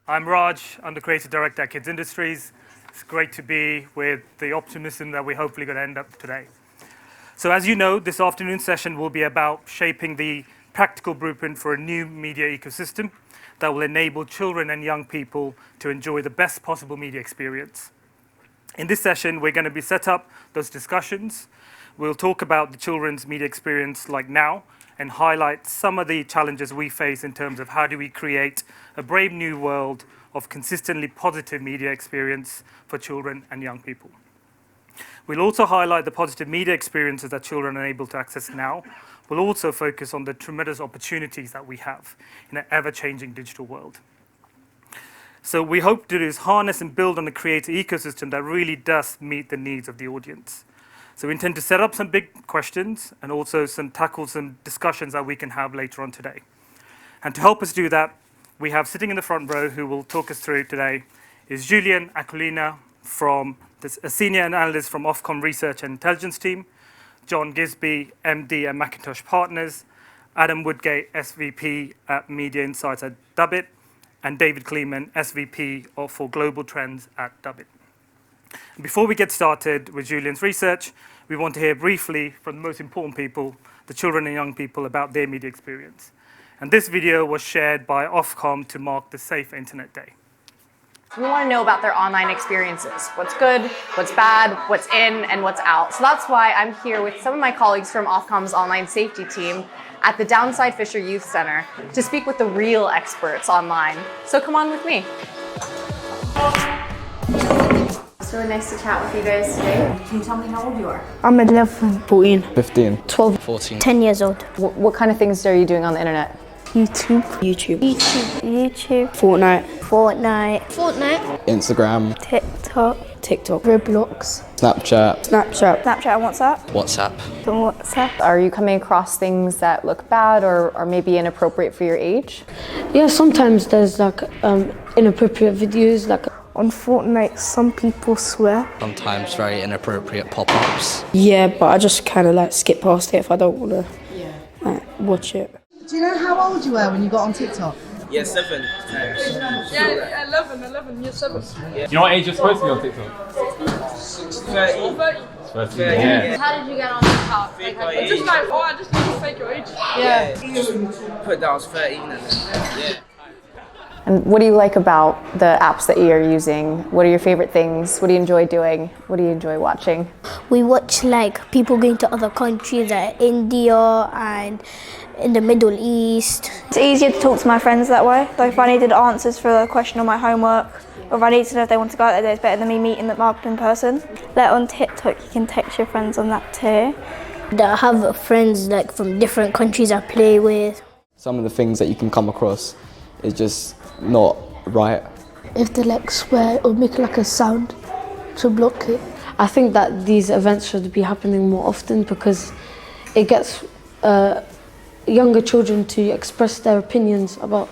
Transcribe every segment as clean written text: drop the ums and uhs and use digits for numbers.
I'm Raj. I'm the Creative Director at Kids Industries. It's great to be with the optimism that we're hopefully going to end up today. So as you know, this afternoon's session will be about shaping the practical blueprint for a new media ecosystem that will enable children and young people to enjoy the best possible media experience. In this session, we're going to be set up those discussions. We'll talk about the children's media experience like now and highlight some of the challenges we face in terms of how do we create a brave new world of consistently positive media experience for children and young people. We'll also highlight the positive media experiences that children are able to access now. We'll also focus on the tremendous opportunities that we have in an ever-changing digital world. So we hope to do is harness and build on a creator ecosystem that really does meet the needs of the audience. So we intend to set up some big questions and also tackle some discussions that we can have later on today. And to help us do that, we have sitting in the front row who will talk us through today is Julian Aquilina, a senior analyst from Ofcom Research and Intelligence team, John Gisby, MD at McIntosh Partners, Adam Woodgate, SVP at Media Insights at Dubit, and David Kleeman, SVP for Global Trends at Dubit. Before we get started with Julian's research, we want to hear briefly from the most important people, the children and young people, about their media experience. And this video was shared by Ofcom to mark the Safe Internet Day. We want to know about their online experiences, what's good, what's bad, what's in, and what's out. So that's why I'm here with some of my colleagues from Ofcom's online safety team at the Downside Fisher Youth Center to speak with the real experts online. So come on with me. It's really nice to chat with you guys today. Can you tell me how old you are? I'm 11. 14. 15. 12. 14. 10 years old. What kind of things are you doing on the internet? YouTube. Fortnite. Instagram. TikTok. Roblox. Snapchat. Snapchat and WhatsApp. Are you coming across things that look bad or maybe inappropriate for your age? Yeah, sometimes there's like inappropriate videos like On Fortnite, some people swear. Sometimes very inappropriate pop-ups. yeah, but I just kind of like skip past it if I don't want to watch it. Do you know how old you were when you got on TikTok? Yeah, 7. Yeah, 11, year 7. Do you know what age you're supposed to be on TikTok? 30. Yeah. How did you get on TikTok? It's just like, I just need to fake your age. Yeah. Put that I was 13 and then, yeah. And what do you like about the apps that you're using? What are your favorite things? What do you enjoy doing? What do you enjoy watching? We watch like people going to other countries like India and in the Middle East. It's easier to talk to my friends that way. Like if I needed answers for a question on my homework, or if I needed to know if they want to go out there, it's better than me meeting them up in person. Like on TikTok, you can text your friends on that too. I have friends like from different countries I play with. Some of the things that you can come across is just not right. If they like swear or make like a sound to block it. I think that these events should be happening more often because it gets younger children to express their opinions about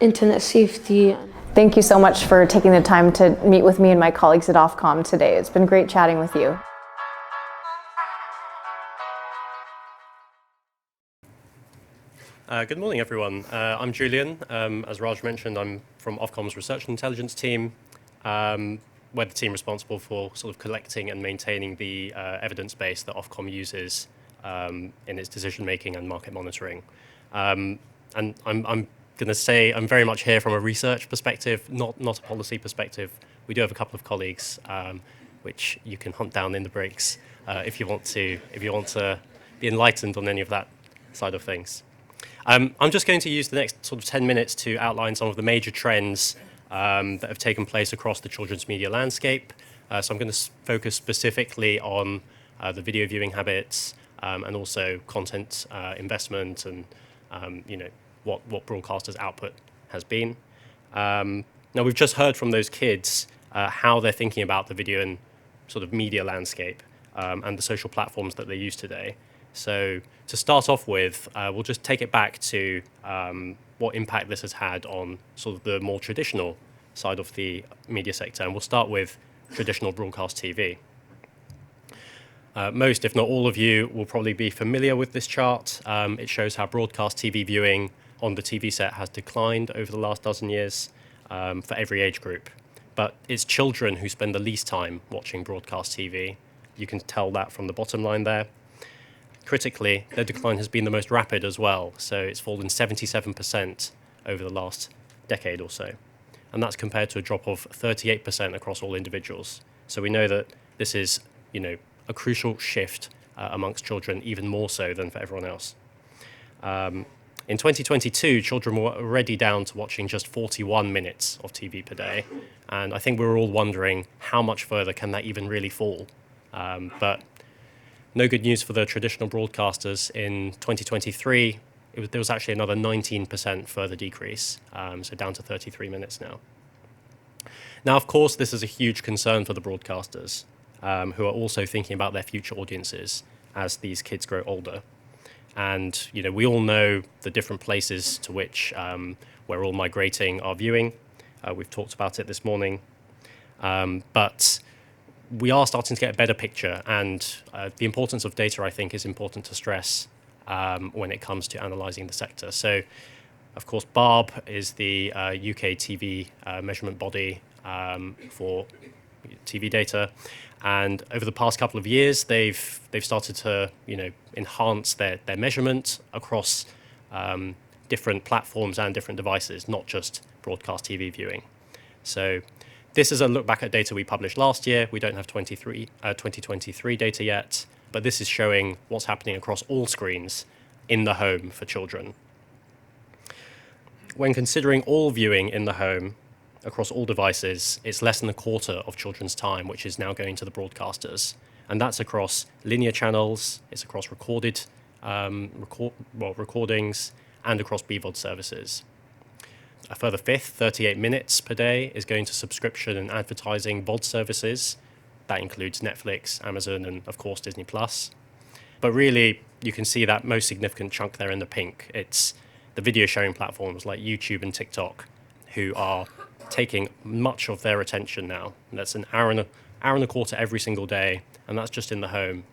internet safety. Thank you so much for taking the time to meet with me and my colleagues at Ofcom today. It's been great chatting with you. Good morning, everyone. I'm Julian. As Raj mentioned, I'm from Ofcom's Research and Intelligence team. We're the team responsible for sort of collecting and maintaining the evidence base that Ofcom uses in its decision-making and market monitoring. And I'm going to say I'm very much here from a research perspective, not a policy perspective. We do have a couple of colleagues, which you can hunt down in the breaks if you want to be enlightened on any of that side of things. I'm just going to use the next sort of 10 minutes to outline some of the major trends that have taken place across the children's media landscape. So I'm going to focus specifically on the video viewing habits and also content investment and what broadcasters' output has been. Now we've just heard from those kids how they're thinking about the video and sort of media landscape and the social platforms that they use today. So to start off with, we'll just take it back to what impact this has had on sort of the more traditional side of the media sector. And we'll start with traditional broadcast TV. Most, if not all of you, will probably be familiar with this chart. It shows how broadcast TV viewing on the TV set has declined over the last dozen years. for every age group. But it's children who spend the least time watching broadcast TV. You can tell that from the bottom line there. Critically, their decline has been the most rapid as well, so it's fallen 77% over the last decade or so. And that's compared to a drop of 38% across all individuals. So we know that this is, a crucial shift amongst children, even more so than for everyone else. In 2022, children were already down to watching just 41 minutes of TV per day. And I think we were all wondering how much further can that even really fall? But no good news for the traditional broadcasters. In 2023, there was actually another 19% further decrease, so down to 33 minutes now. Now, of course, this is a huge concern for the broadcasters, who are also thinking about their future audiences as these kids grow older. And we all know the different places to which we're all migrating our viewing. We've talked about it this morning. But we are starting to get a better picture, and the importance of data, I think, is important to stress when it comes to analysing the sector. So, of course, BARB is the UK TV measurement body for TV data. And over the past couple of years, they've started to enhance their measurement across different platforms and different devices, not just broadcast TV viewing. So this is a look back at data we published last year. We don't have 2023 data yet, but this is showing what's happening across all screens in the home for children. When considering all viewing in the home, across all devices, it's less than a quarter of children's time, which is now going to the broadcasters. And that's across linear channels, it's across recordings, and across BVOD services. A further fifth, 38 minutes per day, is going to subscription and advertising VOD services. That includes Netflix, Amazon, and of course Disney+. But really, you can see that most significant chunk there in the pink. It's the video sharing platforms like YouTube and TikTok, who are taking much of their attention now. And that's an hour and a quarter every single day, and that's just in the home.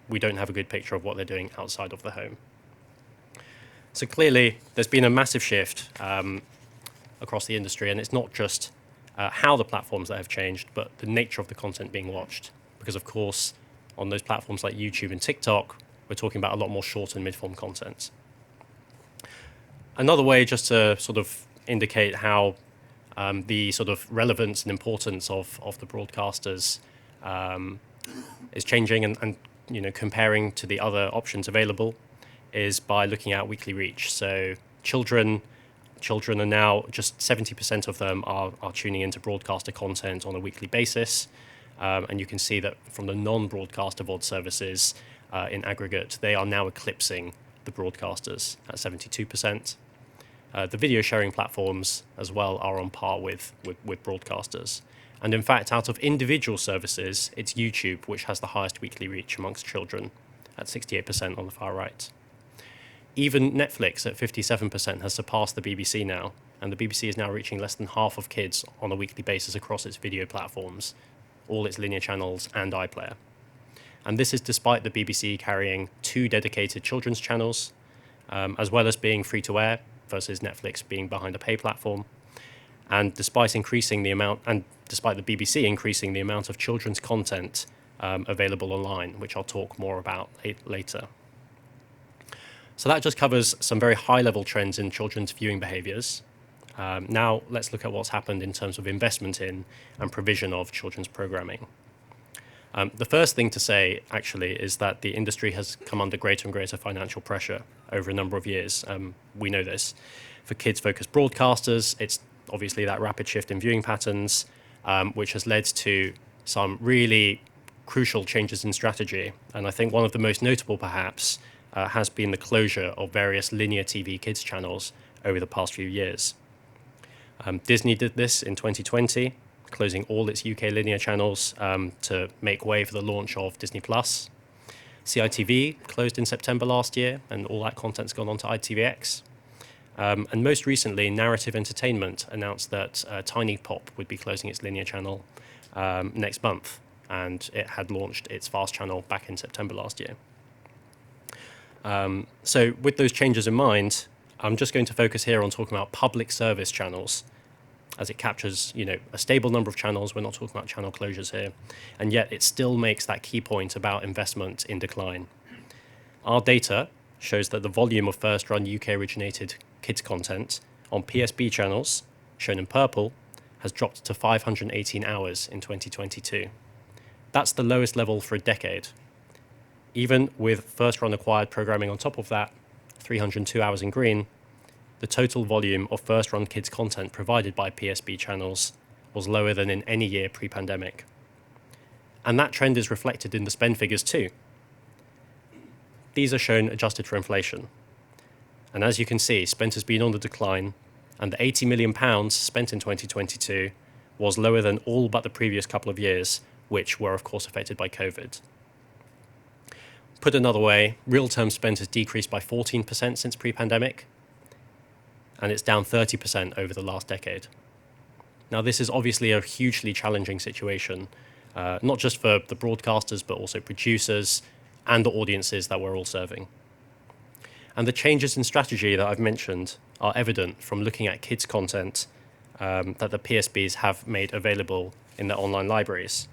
We don't have a good picture of what they're doing outside of the home. So clearly, there's been a massive shift across the industry, and it's not just how the platforms that have changed, but the nature of the content being watched. Because of course, on those platforms like YouTube and TikTok, we're talking about a lot more short and mid-form content. Another way just to sort of indicate how the sort of relevance and importance of the broadcasters is changing and comparing to the other options available is by looking at weekly reach. So children are now, just 70% of them are tuning into broadcaster content on a weekly basis. And you can see that from the non-broadcaster VOD services in aggregate, they are now eclipsing the broadcasters at 72%. The video sharing platforms as well are on par with broadcasters. And in fact, out of individual services, it's YouTube which has the highest weekly reach amongst children at 68% on the far right. Even Netflix at 57% has surpassed the BBC now, and the BBC is now reaching less than half of kids on a weekly basis across its video platforms, all its linear channels and iPlayer. And this is despite the BBC carrying 2 dedicated children's channels, as well as being free-to-air, versus Netflix being behind a pay platform. And despite the BBC increasing the amount of children's content available online, which I'll talk more about later. So that just covers some very high-level trends in children's viewing behaviours. Now let's look at what's happened in terms of investment in and provision of children's programming. The first thing to say, actually, is that the industry has come under greater and greater financial pressure over a number of years. We know this. For kids-focused broadcasters, it's obviously that rapid shift in viewing patterns, which has led to some really crucial changes in strategy. And I think one of the most notable, perhaps, has been the closure of various linear TV kids channels over the past few years. Disney did this in 2020, closing all its UK linear channels to make way for the launch of Disney+. CITV closed in September last year, and all that content's gone on to ITVX. And most recently, Narrative Entertainment announced that Tiny Pop would be closing its linear channel next month, and it had launched its FAST channel back in September last year. So with those changes in mind, I'm just going to focus here on talking about public service channels. as it captures, a stable number of channels. We're not talking about channel closures here. And yet it still makes that key point about investment in decline. Our data shows that the volume of first-run UK-originated kids content on PSB channels, shown in purple, has dropped to 518 hours in 2022. That's the lowest level for a decade. Even with first-run acquired programming on top of that, 302 hours in green, the total volume of first-run kids content provided by PSB channels was lower than in any year pre-pandemic. And that trend is reflected in the spend figures too. These are shown adjusted for inflation. And as you can see, spend has been on the decline, and the £80 million spent in 2022 was lower than all but the previous couple of years, which were of course affected by COVID. Put another way, real-term spend has decreased by 14% since pre-pandemic, and it's down 30% over the last decade. Now, this is obviously a hugely challenging situation, not just for the broadcasters, but also producers and the audiences that we're all serving. And the changes in strategy that I've mentioned are evident from looking at kids' content that the PSBs have made available in their online libraries.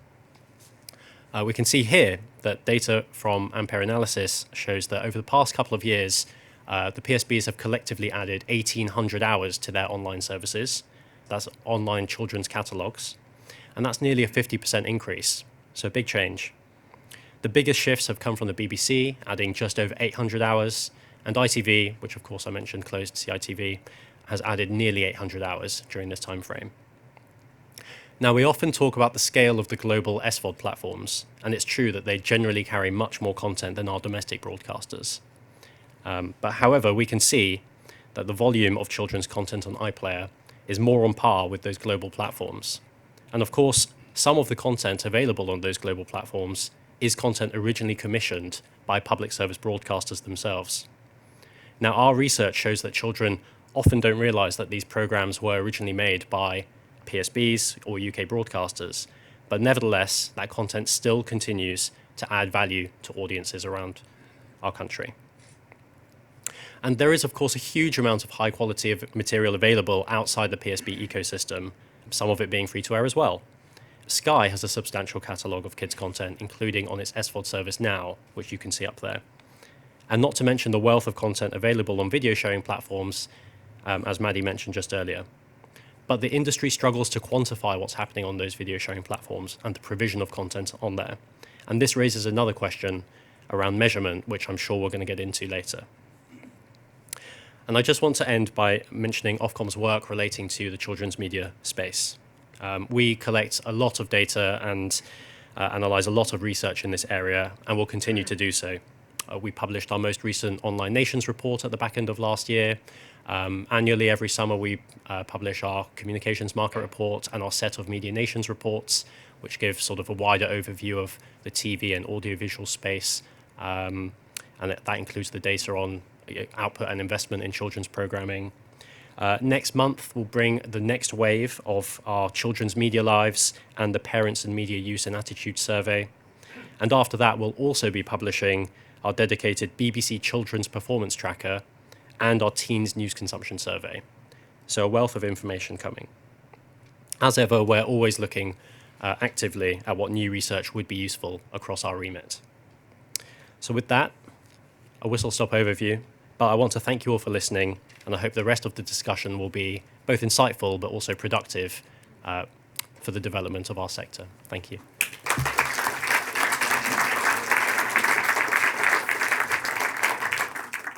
We can see here that data from Ampere Analysis shows that over the past couple of years, the PSBs have collectively added 1,800 hours to their online services. That's online children's catalogues. And that's nearly a 50% increase, so a big change. The biggest shifts have come from the BBC, adding just over 800 hours, and ITV, which of course I mentioned closed CITV, has added nearly 800 hours during this time frame. Now, we often talk about the scale of the global SVOD platforms, and it's true that they generally carry much more content than our domestic broadcasters. But however, we can see that the volume of children's content on iPlayer is more on par with those global platforms. And of course, some of the content available on those global platforms is content originally commissioned by public service broadcasters themselves. Now, our research shows that children often don't realize that these programs were originally made by PSBs or UK broadcasters, but nevertheless, that content still continues to add value to audiences around our country. And there is, of course, a huge amount of high quality of material available outside the PSB ecosystem, some of it being free to air as well. Sky has a substantial catalogue of kids' content, including on its SVOD service now, which you can see up there. And not to mention the wealth of content available on video sharing platforms, as Maddie mentioned just earlier. But the industry struggles to quantify what's happening on those video sharing platforms and the provision of content on there. And this raises another question around measurement, which I'm sure we're going to get into later. And I just want to end by mentioning Ofcom's work relating to the children's media space. We collect a lot of data and analyse a lot of research in this area, and will continue to do so. We published our most recent Online Nations report at the back end of last year. Annually, every summer, we publish our communications market report and our set of Media Nations reports, which give sort of a wider overview of the TV and audiovisual space. And that includes the data on output and investment in children's programming. Next month, we'll bring the next wave of our Children's Media Lives and the Parents and Media Use and Attitude Survey. And after that, we'll also be publishing our dedicated BBC Children's Performance Tracker and our Teens News Consumption Survey. So a wealth of information coming. As ever, we're always looking actively at what new research would be useful across our remit. So with that, a whistle-stop overview, but I want to thank you all for listening, and I hope the rest of the discussion will be both insightful but also productive for the development of our sector. Thank you.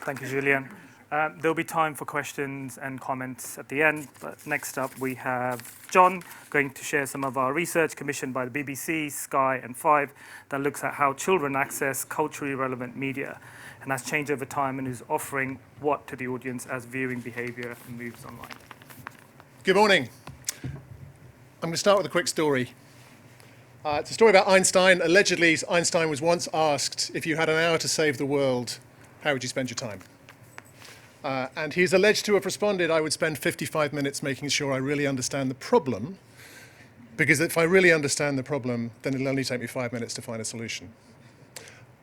Thank you, Julian. There'll be time for questions and comments at the end, but next up we have John going to share some of our research commissioned by the BBC, Sky and 5 that looks at how children access culturally relevant media and has changed over time and is offering what to the audience as viewing behaviour moves online. Good morning. I'm going to start with a quick story. It's a story about Einstein. Allegedly, Einstein was once asked, if you had an hour to save the world, how would you spend your time? And he's alleged to have responded, I would spend 55 minutes making sure I really understand the problem, because if I really understand the problem, then it'll only take me 5 minutes to find a solution.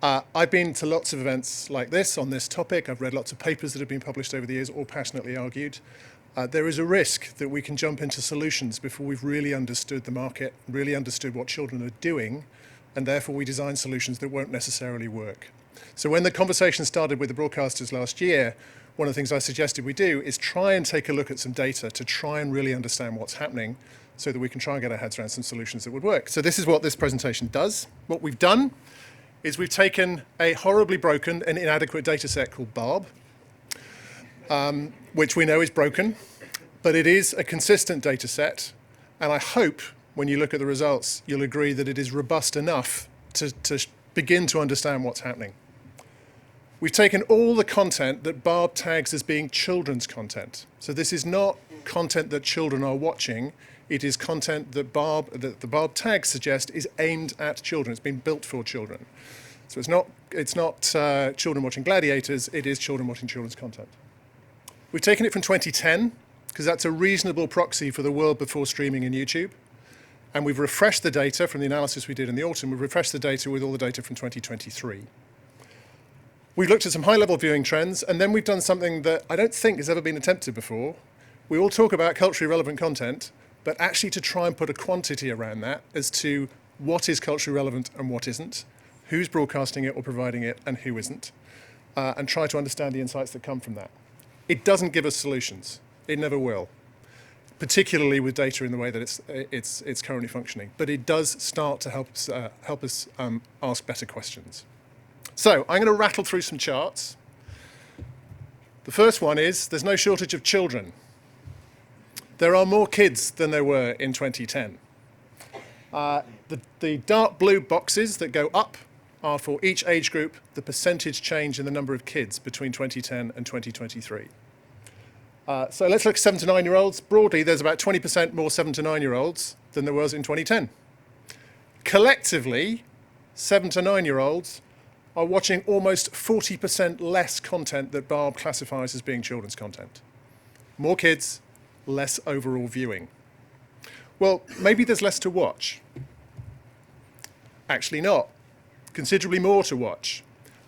I've been to lots of events like this on this topic. I've read lots of papers that have been published over the years, all passionately argued. there is a risk that we can jump into solutions before we've really understood the market, really understood what children are doing, and therefore we design solutions that won't necessarily work. So when the conversation started with the broadcasters last year, one of the things I suggested we do is try and take a look at some data to try and really understand what's happening so that we can try and get our heads around some solutions that would work. So this is what this presentation does. What we've done is we've taken a horribly broken and inadequate data set called BARB, which we know is broken, but it is a consistent data set, and I hope when you look at the results you'll agree that it is robust enough to begin to understand what's happening. We've taken all the content that BARB tags as being children's content. So this is not content that children are watching, it is content that the BARB tags suggest is aimed at children, it's been built for children. So it's not children watching gladiators, it is children watching children's content. We've taken it from 2010, because that's a reasonable proxy for the world before streaming and YouTube. And we've refreshed the data from the analysis we did in the autumn. We've refreshed the data with all the data from 2023. We've looked at some high-level viewing trends, and then we've done something that I don't think has ever been attempted before. We all talk about culturally relevant content, but actually to try and put a quantity around that as to what is culturally relevant and what isn't, who's broadcasting it or providing it and who isn't, and try to understand the insights that come from that. It doesn't give us solutions. It never will, particularly with data in the way that it's currently functioning. But it does start to help us ask better questions. So I'm going to rattle through some charts. The first one is there's no shortage of children. There are more kids than there were in 2010. The dark blue boxes that go up are for each age group the percentage change in the number of kids between 2010 and 2023. So let's look at 7 to 9-year-olds. Broadly, there's about 20% more 7 to 9-year-olds than there was in 2010. Collectively, 7 to 9-year-olds are watching almost 40% less content that BARB classifies as being children's content. More kids, less overall viewing. Well, maybe there's less to watch. Actually not. Considerably more to watch.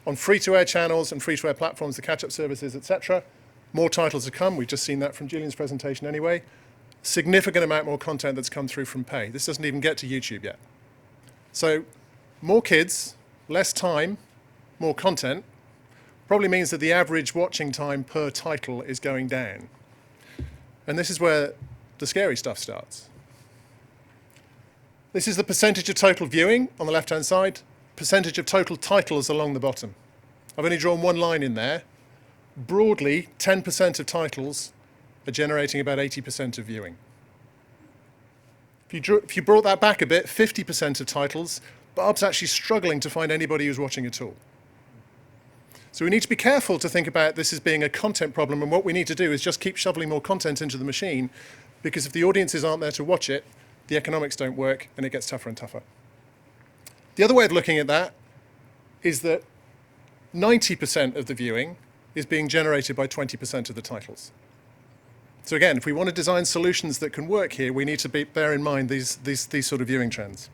On free-to-air channels and free-to-air platforms, the catch-up services, etc., more titles to come. We've just seen that from Julian's presentation anyway. Significant amount more content that's come through from pay. This doesn't even get to YouTube yet. So more kids, less time, more content, probably means that the average watching time per title is going down. And this is where the scary stuff starts. This is the percentage of total viewing on the left-hand side, percentage of total titles along the bottom. I've only drawn one line in there. Broadly, 10% of titles are generating about 80% of viewing. If you brought that back a bit, 50% of titles, BARB's actually struggling to find anybody who's watching at all. So we need to be careful to think about this as being a content problem, and what we need to do is just keep shoveling more content into the machine, because if the audiences aren't there to watch it, the economics don't work and it gets tougher and tougher. The other way of looking at that is that 90% of the viewing is being generated by 20% of the titles. So again, if we want to design solutions that can work here, we need to bear in mind these sort of viewing trends.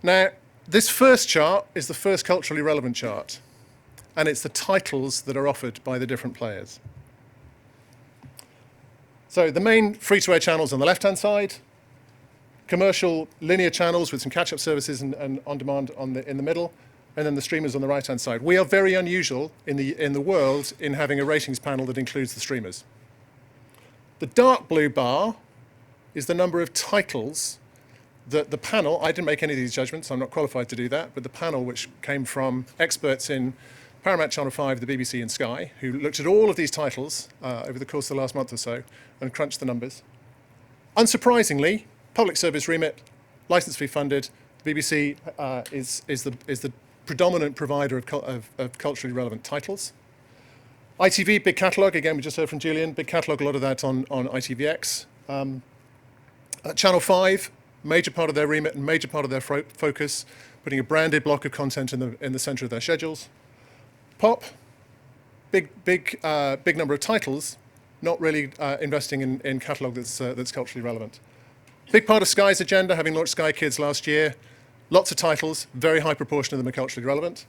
Now, this first chart is the first culturally relevant chart, and it's the titles that are offered by the different players. So the main free-to-air channels on the left-hand side, commercial linear channels with some catch-up services and on-demand in the middle, and then the streamers on the right-hand side. We are very unusual in the world in having a ratings panel that includes the streamers. The dark blue bar is the number of titles that the panel, I didn't make any of these judgments, I'm not qualified to do that, but the panel, which came from experts in Paramount, Channel 5, the BBC and Sky, who looked at all of these titles over the course of the last month or so and crunched the numbers. Unsurprisingly, public service remit, licence fee funded, the BBC is the predominant provider of culturally relevant titles. ITV, big catalogue, again we just heard from Julian, big catalogue, a lot of that on ITVX. Channel 5, major part of their remit and major part of their focus, putting a branded block of content in the centre of their schedules. Pop, big number of titles, not really investing in catalogue that's culturally relevant. Big part of Sky's agenda, having launched Sky Kids last year, lots of titles, very high proportion of them are culturally relevant.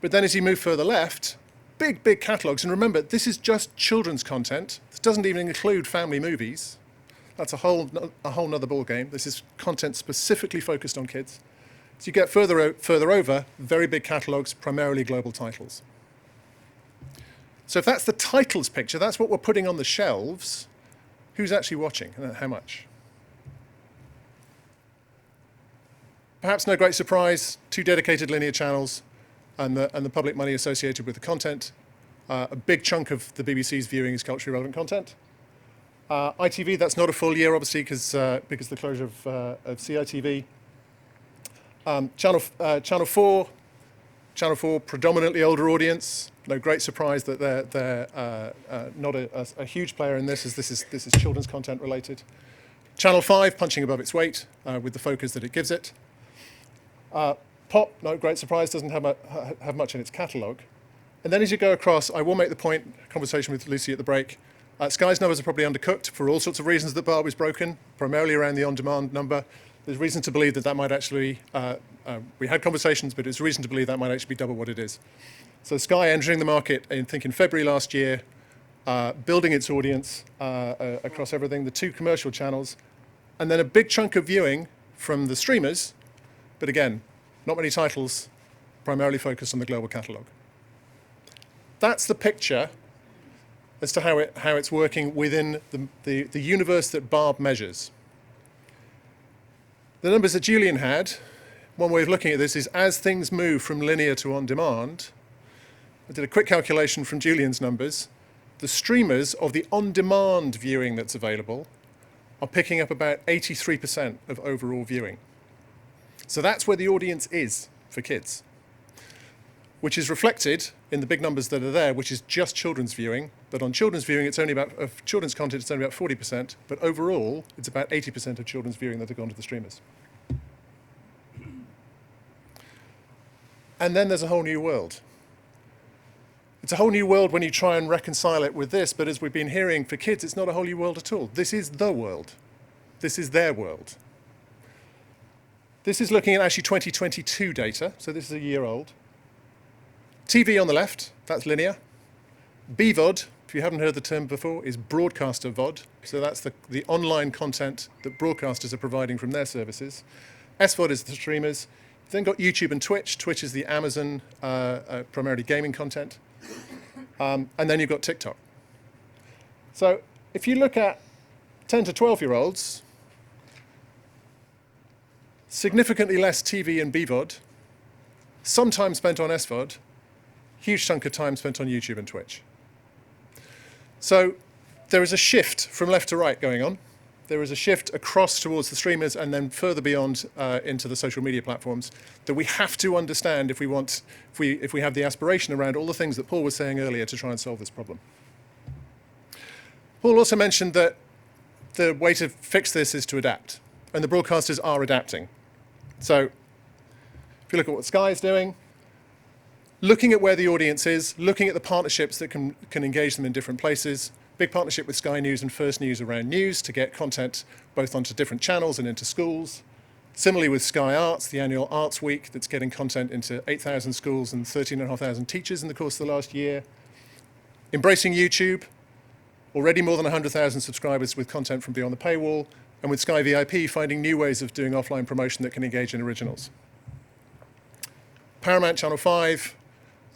But then as you move further left, big, big catalogues. And remember, this is just children's content. This doesn't even include family movies. That's a whole nother ballgame. This is content specifically focused on kids. So you get further over, very big catalogues, primarily global titles. So if that's the titles picture, that's what we're putting on the shelves, who's actually watching and how much? Perhaps no great surprise, 2 dedicated linear channels and the public money associated with the content. A big chunk of the BBC's viewing is culturally relevant content. ITV, that's not a full year, obviously, because of the closure of CITV. Channel 4, predominantly older audience. No great surprise that they're not a huge player in this, as this is children's content related. Channel 5, punching above its weight with the focus that it gives it. Pop, no great surprise, doesn't have much in its catalogue. And then as you go across, I will make the point, conversation with Lucy at the break, Sky's numbers are probably undercooked for all sorts of reasons that bar was broken, primarily around the on-demand number. There's reason to believe that might actually, we had conversations, but there's reason to believe that might actually be double what it is. So Sky entering the market, I think in February last year, building its audience across everything, the 2 commercial channels, and then a big chunk of viewing from the streamers, but again, not many titles, primarily focused on the global catalogue. That's the picture as to how it's working within the universe that Barb measures. The numbers that Julian had, one way of looking at this is as things move from linear to on-demand, I did a quick calculation from Julian's numbers, the streamers of the on-demand viewing that's available are picking up about 83% of overall viewing. So that's where the audience is for kids, which is reflected in the big numbers that are there, which is just children's viewing. But on children's viewing, it's only about, of children's content, it's only about 40%. But overall, it's about 80% of children's viewing that have gone to the streamers. And then there's a whole new world. It's a whole new world when you try and reconcile it with this, but as we've been hearing, for kids, it's not a whole new world at all. This is the world. This is their world. This is looking at actually 2022 data, so this is a year old. TV on the left, that's linear. BVOD, if you haven't heard the term before, is broadcaster VOD, so that's the online content that broadcasters are providing from their services. SVOD is the streamers. You've then got YouTube and Twitch. Twitch is the Amazon, primarily gaming content. And then you've got TikTok. So if you look at 10 to 12-year-olds, significantly less TV and BVOD, some time spent on SVOD, huge chunk of time spent on YouTube and Twitch. So there is a shift from left to right going on. There is a shift across towards the streamers and then further beyond into the social media platforms that we have to understand if we have the aspiration around all the things that Paul was saying earlier to try and solve this problem. Paul also mentioned that the way to fix this is to adapt, and the broadcasters are adapting. So if you look at what Sky is doing, looking at where the audience is, looking at the partnerships that can engage them in different places. Big partnership with Sky News and First News around news to get content both onto different channels and into schools. Similarly with Sky Arts, the annual Arts Week that's getting content into 8,000 schools and 13,500 teachers in the course of the last year. Embracing YouTube, already more than 100,000 subscribers with content from beyond the paywall, and with Sky VIP finding new ways of doing offline promotion that can engage in originals. Paramount Channel 5,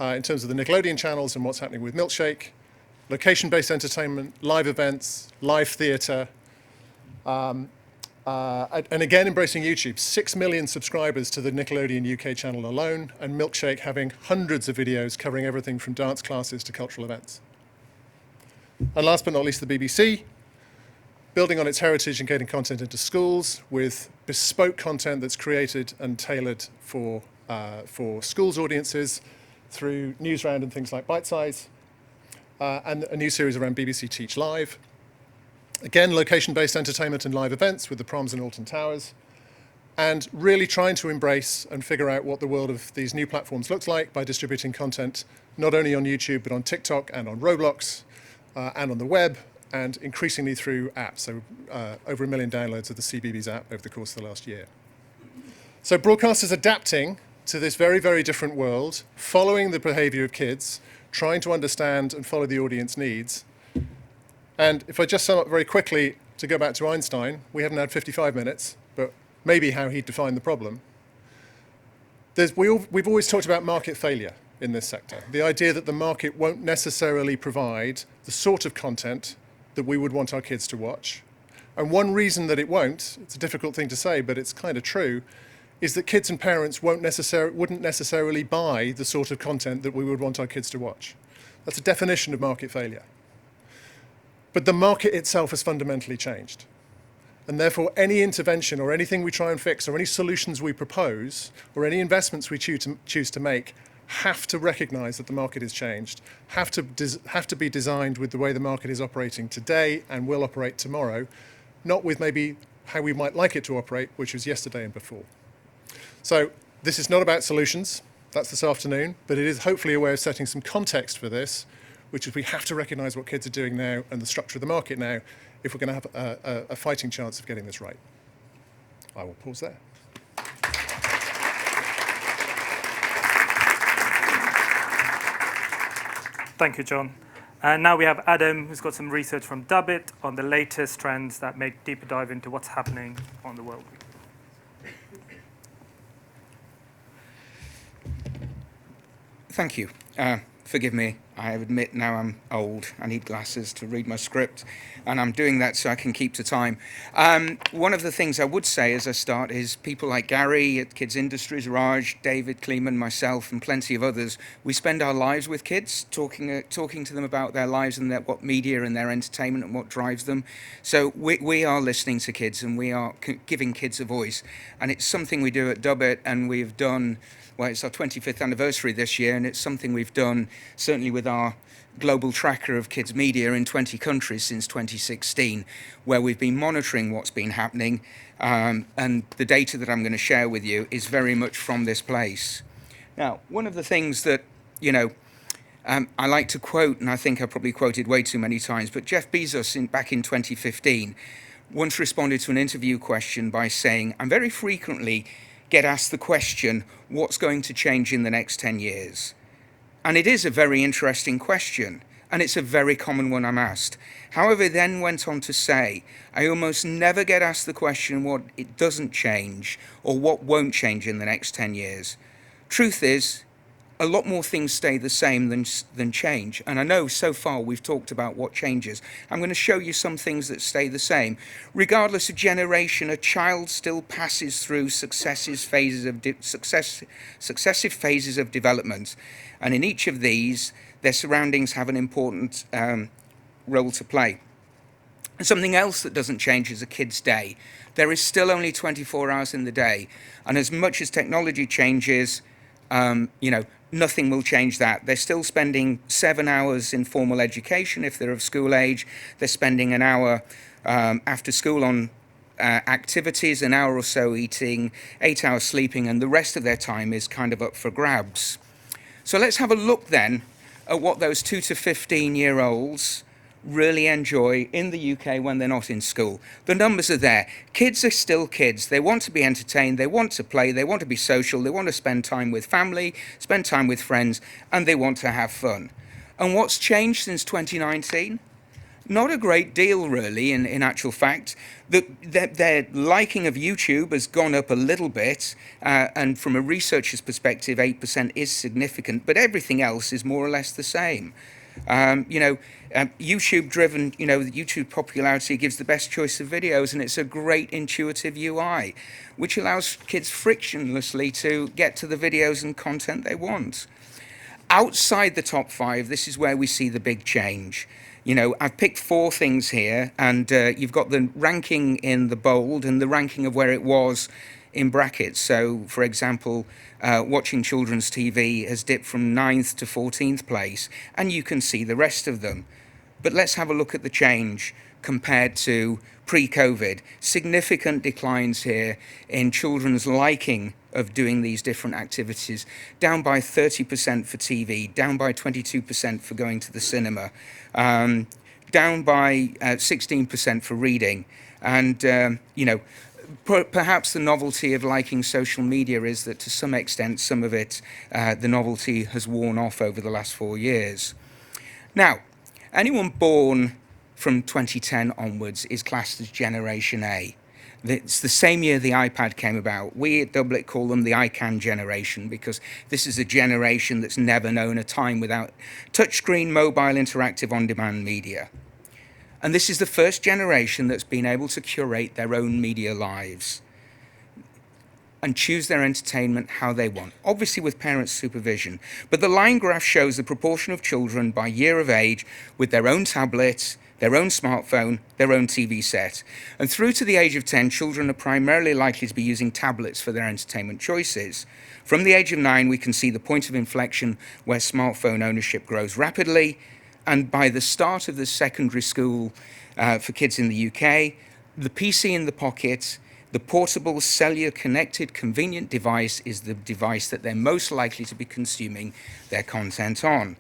in terms of the Nickelodeon channels and what's happening with Milkshake, location-based entertainment, live events, live theatre, and again embracing YouTube. 6 million subscribers to the Nickelodeon UK channel alone, and Milkshake having hundreds of videos covering everything from dance classes to cultural events. And last but not least, the BBC, building on its heritage and getting content into schools with bespoke content that's created and tailored for schools audiences through Newsround and things like Bite Size, and a new series around BBC Teach Live. Again, location-based entertainment and live events with the Proms and Alton Towers, and really trying to embrace and figure out what the world of these new platforms looks like by distributing content not only on YouTube, but on TikTok and on Roblox, and on the web, and increasingly through apps. So over 1 million downloads of the CBeebies app over the course of the last year. So broadcasters adapting to this very, very different world, following the behavior of kids, trying to understand and follow the audience needs. And if I just sum up very quickly, to go back to Einstein, we haven't had 55 minutes, but maybe how he defined the problem. We've always talked about market failure in this sector. The idea that the market won't necessarily provide the sort of content that we would want our kids to watch. And one reason that it won't, it's a difficult thing to say, but it's kind of true, is that kids and parents wouldn't necessarily buy the sort of content that we would want our kids to watch. That's a definition of market failure. But the market itself has fundamentally changed. And therefore, any intervention or anything we try and fix or any solutions we propose or any investments we choose to make have to recognize that the market has changed, have to be designed with the way the market is operating today and will operate tomorrow, not with maybe how we might like it to operate, which was yesterday and before. So this is not about solutions, that's this afternoon, but it is hopefully a way of setting some context for this, which is we have to recognize what kids are doing now and the structure of the market now if we're going to have a fighting chance of getting this right. I will pause there. Thank you, John. And now we have Adam, who's got some research from Dubit on the latest trends that make deeper dive into what's happening on the world. Thank you. Forgive me, I admit now I'm old. I need glasses to read my script, and I'm doing that so I can keep to time. One of the things I would say as I start is people like Gary at Kids Industries, Raj, David, Kleeman, myself, and plenty of others, we spend our lives with kids, talking to them about their lives and what media and their entertainment and what drives them. So we are listening to kids, and we are giving kids a voice. And it's something we do at Dubit, and we've done, well, it's our 25th anniversary this year, and it's something we've done certainly with our global tracker of kids media in 20 countries since 2016, where we've been monitoring what's been happening, and the data that I'm going to share with you is very much from this place. Now, one of the things that, I like to quote, and I think I probably quoted way too many times, but Jeff Bezos back in 2015 once responded to an interview question by saying, "I'm very frequently get asked the question, what's going to change in the next 10 years? And it is a very interesting question, and it's a very common one I'm asked. However, he then went on to say, I almost never get asked the question what it doesn't change or what won't change in the next 10 years. Truth is, a lot more things stay the same than change. And I know so far we've talked about what changes. I'm going to show you some things that stay the same. Regardless of generation, a child still passes through successive phases of development. And in each of these, their surroundings have an important role to play. And something else that doesn't change is a kid's day. There is still only 24 hours in the day. And as much as technology changes, nothing will change that. They're still spending 7 hours in formal education if they're of school age. They're spending an hour after school on activities, an hour or so eating, 8 hours sleeping, and the rest of their time is kind of up for grabs. So let's have a look then at what those 2 to 15-year-olds really enjoy in the UK when they're not in school. The numbers are there. Kids are still kids. They want to be entertained, they want to play, they want to be social, they want to spend time with family, spend time with friends, and they want to have fun. And what's changed since 2019? Not a great deal, really, in actual fact. Their liking of YouTube has gone up a little bit, and from a researcher's perspective, 8% is significant, but everything else is more or less the same. YouTube-driven, YouTube popularity gives the best choice of videos, and it's a great intuitive UI, which allows kids frictionlessly to get to the videos and content they want. Outside the top 5, this is where we see the big change. I've picked 4 things here, and you've got the ranking in the bold and the ranking of where it was in brackets. So, for example, watching children's TV has dipped from 9th to 14th place, and you can see the rest of them. But let's have a look at the change compared to pre-COVID. Significant declines here in children's liking of doing these different activities, down by 30% for TV, down by 22% for going to the cinema, down by 16% for reading, and perhaps the novelty of liking social media is that to some extent, some of it, the novelty has worn off over the last 4 years. Now, anyone born from 2010 onwards is classed as Generation A. It's the same year the iPad came about. We at Dubit call them the ICANN generation because this is a generation that's never known a time without touchscreen, mobile, interactive, on-demand media. And this is the first generation that's been able to curate their own media lives and choose their entertainment how they want, obviously with parents' supervision. But the line graph shows the proportion of children by year of age with their own tablet, their own smartphone, their own TV set. And through to the age of 10, children are primarily likely to be using tablets for their entertainment choices. From the age of 9, we can see the point of inflection where smartphone ownership grows rapidly. And by the start of the secondary school for kids in the UK, the PC in the pocket, the portable, cellular connected, convenient device is the device that they're most likely to be consuming their content on.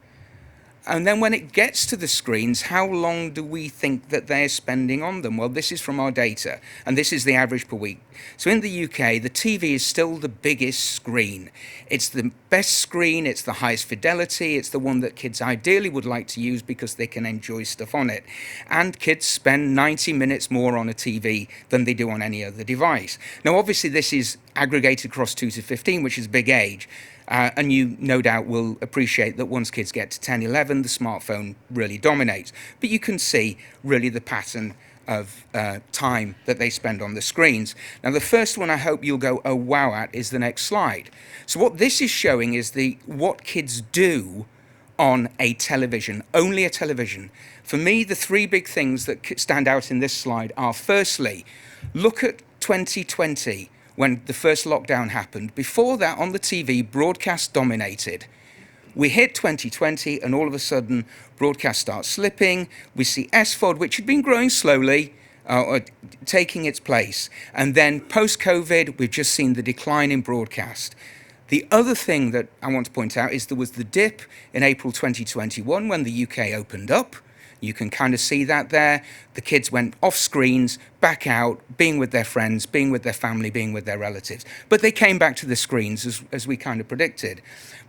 And then when it gets to the screens, how long do we think that they're spending on them? Well, this is from our data, and this is the average per week. So in the UK, the TV is still the biggest screen. It's the best screen, it's the highest fidelity, it's the one that kids ideally would like to use because they can enjoy stuff on it. And kids spend 90 minutes more on a TV than they do on any other device. Now, obviously, this is aggregated across 2 to 15, which is a big age. And you no doubt will appreciate that once kids get to 10, 11, the smartphone really dominates. But you can see really the pattern of time that they spend on the screens. Now, the first one I hope you'll go, oh, wow, at is the next slide. So what this is showing is what kids do on a television, only a television. For me, the 3 big things that stand out in this slide are, firstly, look at 2020. When the first lockdown happened. Before that, on the TV, broadcast dominated. We hit 2020, and all of a sudden, broadcast starts slipping. We see SVOD, which had been growing slowly, taking its place. And then post-COVID, we've just seen the decline in broadcast. The other thing that I want to point out is there was the dip in April 2021 when the UK opened up. You can kind of see that there. The kids went off screens, back out, being with their friends, being with their family, being with their relatives. But they came back to the screens as we kind of predicted.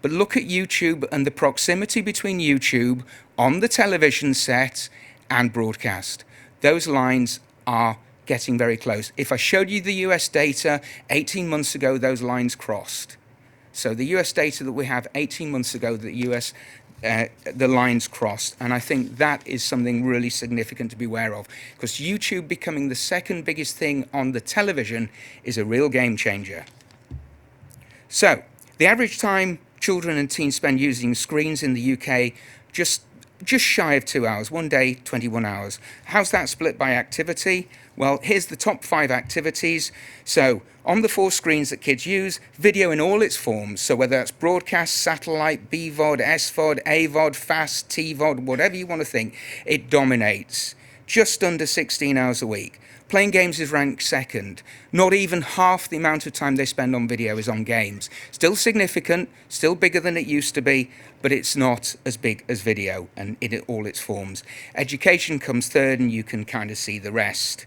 But look at YouTube and the proximity between YouTube on the television set and broadcast. Those lines are getting very close. If I showed you the US data, 18 months ago, those lines crossed. So the US data that we have 18 months ago, the lines crossed, and I think that is something really significant to be aware of, because YouTube becoming the second biggest thing on the television is a real game changer. So, the average time children and teens spend using screens in the UK, just shy of 2 hours, one day, 21 hours. How's that split by activity? Well, here's the top 5 activities. So on the 4 screens that kids use, video in all its forms. So whether that's broadcast, satellite, BVOD, SVOD, AVOD, FAST, TVOD, whatever you want to think, it dominates. Just under 16 hours a week. Playing games is ranked second. Not even half the amount of time they spend on video is on games. Still significant, still bigger than it used to be, but it's not as big as video and in all its forms. Education comes third, and you can kind of see the rest.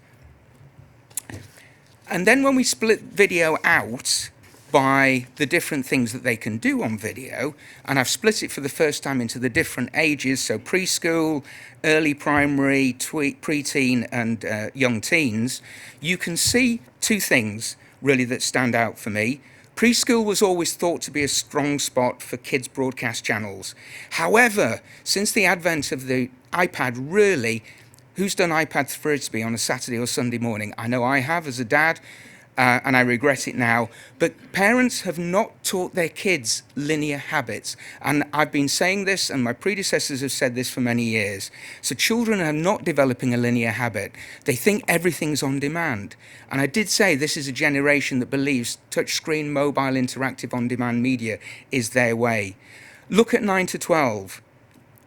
And then when we split video out by the different things that they can do on video, and I've split it for the first time into the different ages, so preschool, early primary, preteen, and young teens, you can see 2 things really that stand out for me. Preschool was always thought to be a strong spot for kids' broadcast channels. However, since the advent of the iPad, really, who's done iPad Frisbee on a Saturday or Sunday morning? I know I have as a dad. And I regret it now, but parents have not taught their kids linear habits. And I've been saying this, and my predecessors have said this for many years. So children are not developing a linear habit. They think everything's on demand. And I did say this is a generation that believes touchscreen, mobile, interactive, on-demand media is their way. Look at 9 to 12.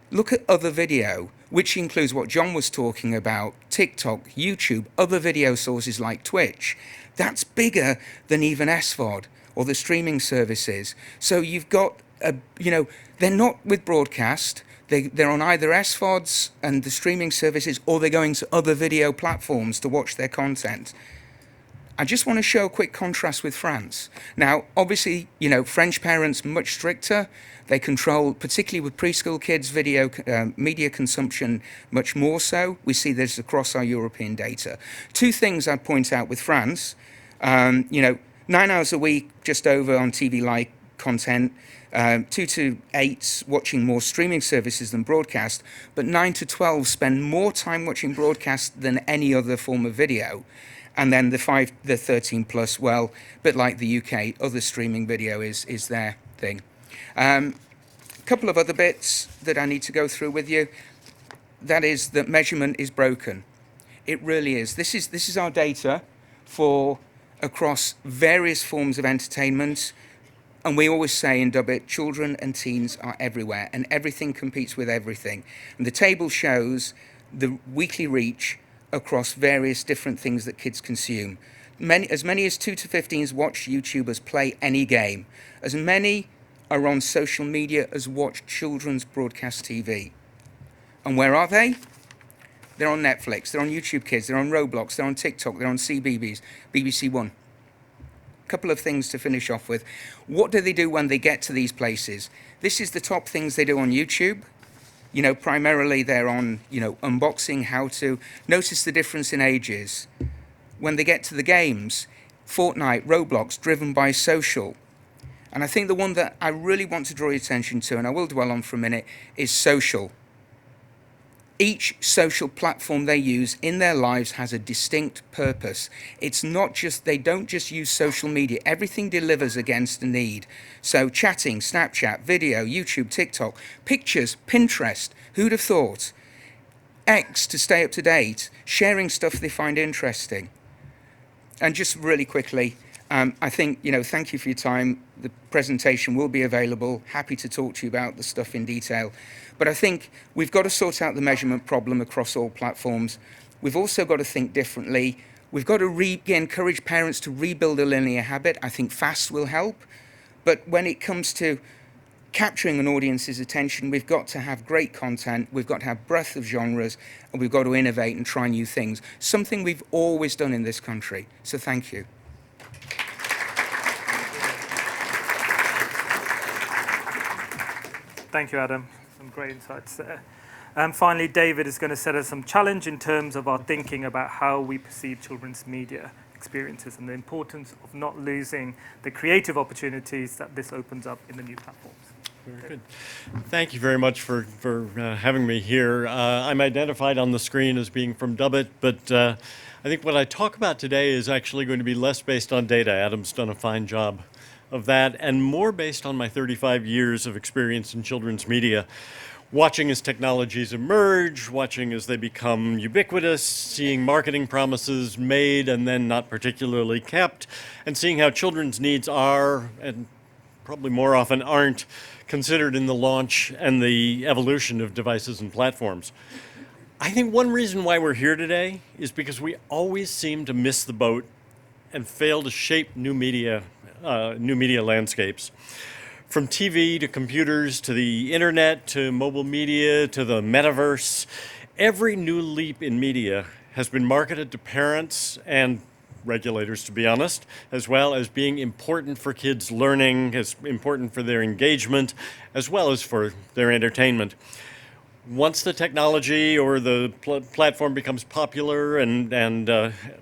Look at other video, which includes what John was talking about, TikTok, YouTube, other video sources like Twitch. That's bigger than even SVOD or the streaming services. So you've got, they're not with broadcast. They're on either SVODs and the streaming services, or they're going to other video platforms to watch their content. I just want to show a quick contrast with France. Now, obviously, French parents much stricter. They control, particularly with preschool kids, video media consumption much more so. We see this across our European data. Two things I'd point out with France. 9 hours a week, just over on TV-like content. 2 to 8 watching more streaming services than broadcast, but 9 to 12 spend more time watching broadcast than any other form of video. And then the 13 plus, well, a bit like the UK, other streaming video is their thing. A couple of other bits that I need to go through with you. That is that measurement is broken. It really is. This is our data for across various forms of entertainment. And we always say in Dubit, children and teens are everywhere, and everything competes with everything. And the table shows the weekly reach across various different things that kids consume. As many as 2 to 15s watch YouTubers play any game. As many are on social media as watch children's broadcast TV. And where are they? They're on Netflix, they're on YouTube Kids, they're on Roblox, they're on TikTok, they're on CBeebies, BBC One. Couple of things to finish off with. What do they do when they get to these places? This is the top things they do on YouTube. Primarily they're on, unboxing, how to. Notice the difference in ages. When they get to the games, Fortnite, Roblox, driven by social. And I think the one that I really want to draw your attention to, and I will dwell on for a minute, is social. Each social platform they use in their lives has a distinct purpose. It's not just, they don't just use social media. Everything delivers against a need. So chatting, Snapchat, video, YouTube, TikTok, pictures, Pinterest, who'd have thought? X to stay up to date, sharing stuff they find interesting. And just really quickly, I think, thank you for your time. The presentation will be available. Happy to talk to you about the stuff in detail. But I think we've got to sort out the measurement problem across all platforms. We've also got to think differently. We've got to encourage parents to rebuild a linear habit. I think FAST will help. But when it comes to capturing an audience's attention, we've got to have great content, we've got to have breadth of genres, and we've got to innovate and try new things. Something we've always done in this country. So thank you. Thank you, Adam. Some great insights there. And finally, David is going to set us some challenge in terms of our thinking about how we perceive children's media experiences and the importance of not losing the creative opportunities that this opens up in the new platforms. Very good. Thank you very much for having me here. I'm identified on the screen as being from Dubit, but I think what I talk about today is actually going to be less based on data. Adam's done a fine job of that, and more based on my 35 years of experience in children's media, watching as technologies emerge, watching as they become ubiquitous, seeing marketing promises made and then not particularly kept, and seeing how children's needs are, and probably more often aren't, considered in the launch and the evolution of devices and platforms. I think one reason why we're here today is because we always seem to miss the boat and fail to shape new media landscapes. From TV to computers to the internet to mobile media to the metaverse, every new leap in media has been marketed to parents and regulators, to be honest, as well as being important for kids' learning, as important for their engagement, as well as for their entertainment. Once the technology or the platform becomes popular and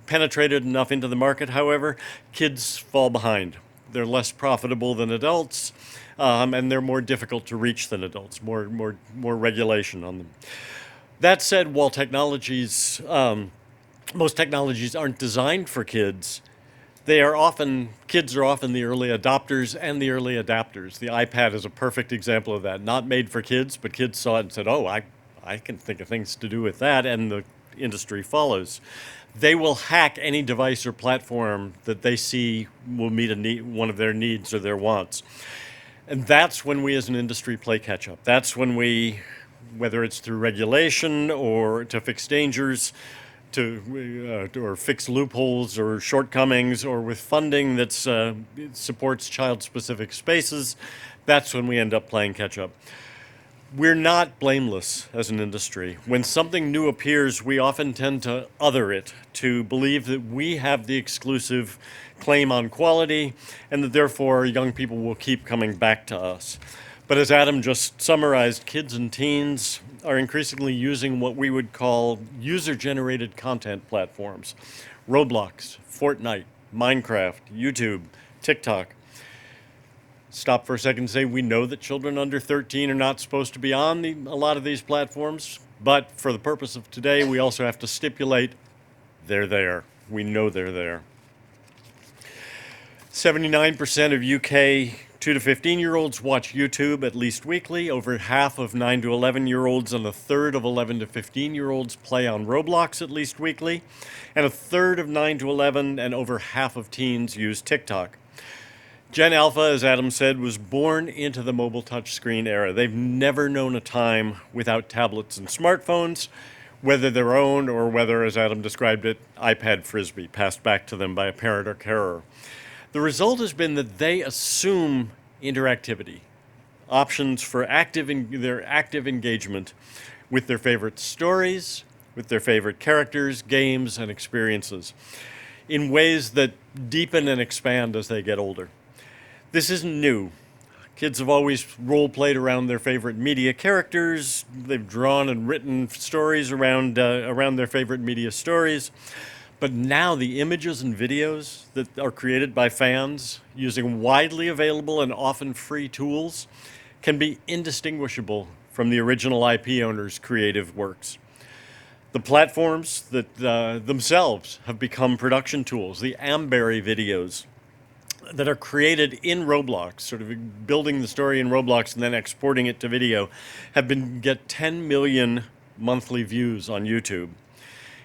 penetrated enough into the market, however, kids fall behind. They're less profitable than adults, and they're more difficult to reach than adults, more regulation on them. That said, while most technologies aren't designed for kids, kids are often the early adopters and the early adapters. The iPad is a perfect example of that. Not made for kids, but kids saw it and said, oh, I can think of things to do with that, and the industry follows. They will hack any device or platform that they see will meet one of their needs or their wants. And that's when we as an industry play catch up. That's when we, whether it's through regulation or to fix dangers, or fix loopholes or shortcomings, or with funding that supports child-specific spaces, that's when we end up playing catch up. We're not blameless as an industry. When something new appears, we often tend to other it, to believe that we have the exclusive claim on quality and that therefore young people will keep coming back to us. But as Adam just summarized, kids and teens are increasingly using what we would call user-generated content platforms. Roblox, Fortnite, Minecraft, YouTube, TikTok. Stop for a second and say we know that children under 13 are not supposed to be on a lot of these platforms, but for the purpose of today, we also have to stipulate they're there. We know they're there. 79% of UK 2 to 15-year-olds watch YouTube at least weekly. Over half of 9 to 11-year-olds and a third of 11 to 15-year-olds play on Roblox at least weekly. And a third of 9 to 11 and over half of teens use TikTok. Gen Alpha, as Adam said, was born into the mobile touchscreen era. They've never known a time without tablets and smartphones, whether their own or whether, as Adam described it, iPad Frisbee, passed back to them by a parent or carer. The result has been that they assume interactivity, options for their active engagement with their favorite stories, with their favorite characters, games, and experiences, in ways that deepen and expand as they get older. This isn't new. Kids have always role-played around their favorite media characters. They've drawn and written stories around their favorite media stories. But now the images and videos that are created by fans using widely available and often free tools can be indistinguishable from the original IP owner's creative works. The platforms that themselves have become production tools, the Amberry videos that are created in Roblox, sort of building the story in Roblox and then exporting it to video, have get 10 million monthly views on YouTube.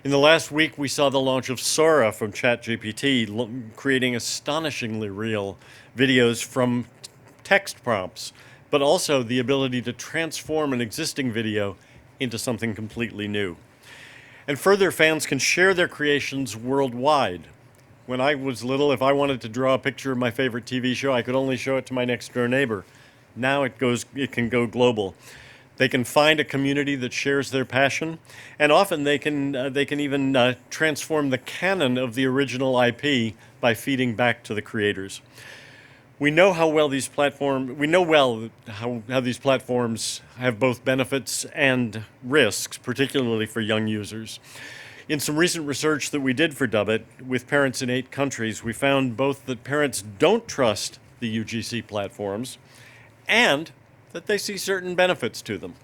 In the last week, we saw the launch of Sora from ChatGPT, creating astonishingly real videos from text prompts, but also the ability to transform an existing video into something completely new. And further, fans can share their creations worldwide. When I was little, if I wanted to draw a picture of my favorite TV show, I could only show it to my next door neighbor. Now it can go global. They can find a community that shares their passion, and often they can even transform the canon of the original IP by feeding back to the creators. We know how these platforms have both benefits and risks, particularly for young users. In some recent research that we did for Dubit with parents in 8 countries, we found both that parents don't trust the UGC platforms and that they see certain benefits to them.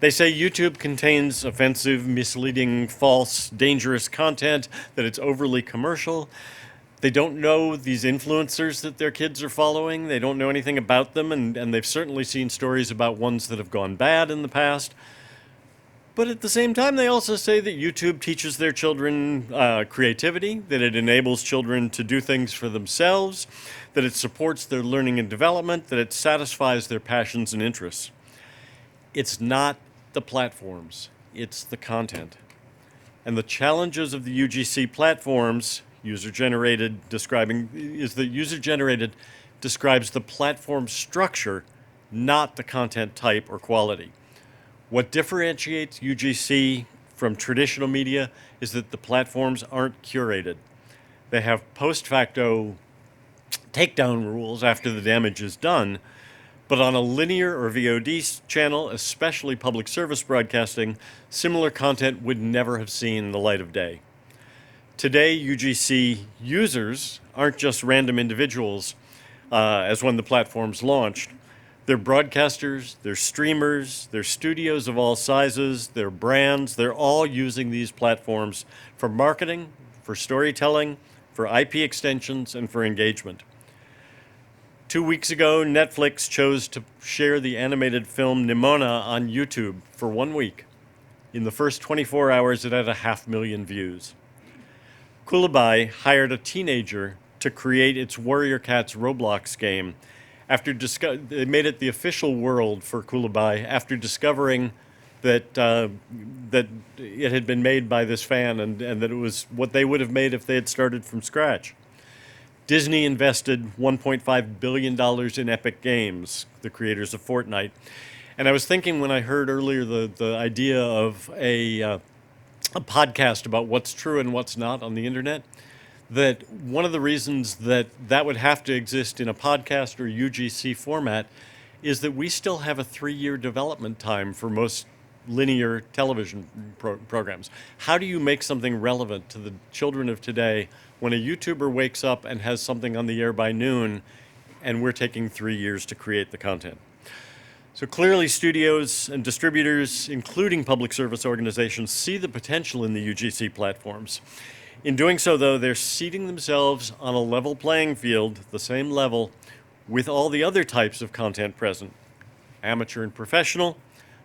They say YouTube contains offensive, misleading, false, dangerous content, that it's overly commercial. They don't know these influencers that their kids are following. They don't know anything about them, and they've certainly seen stories about ones that have gone bad in the past. But at the same time, they also say that YouTube teaches their children creativity, that it enables children to do things for themselves, that it supports their learning and development, that it satisfies their passions and interests. It's not the platforms, it's the content. And the challenges of the UGC platforms, user-generated describes the platform structure, not the content type or quality. What differentiates UGC from traditional media is that the platforms aren't curated. They have post-facto takedown rules after the damage is done, but on a linear or VOD channel, especially public service broadcasting, similar content would never have seen the light of day. Today, UGC users aren't just random individuals, as when the platforms launched. They're broadcasters, they're streamers, they're studios of all sizes, they're brands. They're all using these platforms for marketing, for storytelling, for IP extensions, and for engagement. 2 weeks ago, Netflix chose to share the animated film Nimona on YouTube for 1 week. In the first 24 hours, it had 500,000 views. Kulibai hired a teenager to create its Warrior Cats Roblox game. They made it the official world for Kulibai after discovering that it had been made by this fan and that it was what they would have made if they had started from scratch. Disney invested $1.5 billion in Epic Games, the creators of Fortnite, And I was thinking when I heard earlier the idea of a podcast about what's true and what's not on the internet, that one of the reasons that that would have to exist in a podcast or UGC format is that we still have a 3-year development time for most linear television programs. How do you make something relevant to the children of today when a YouTuber wakes up and has something on the air by noon and we're taking 3 years to create the content? So clearly studios and distributors, including public service organizations, see the potential in the UGC platforms. In doing so, though, they're seating themselves on a level playing field, the same level, with all the other types of content present: amateur and professional,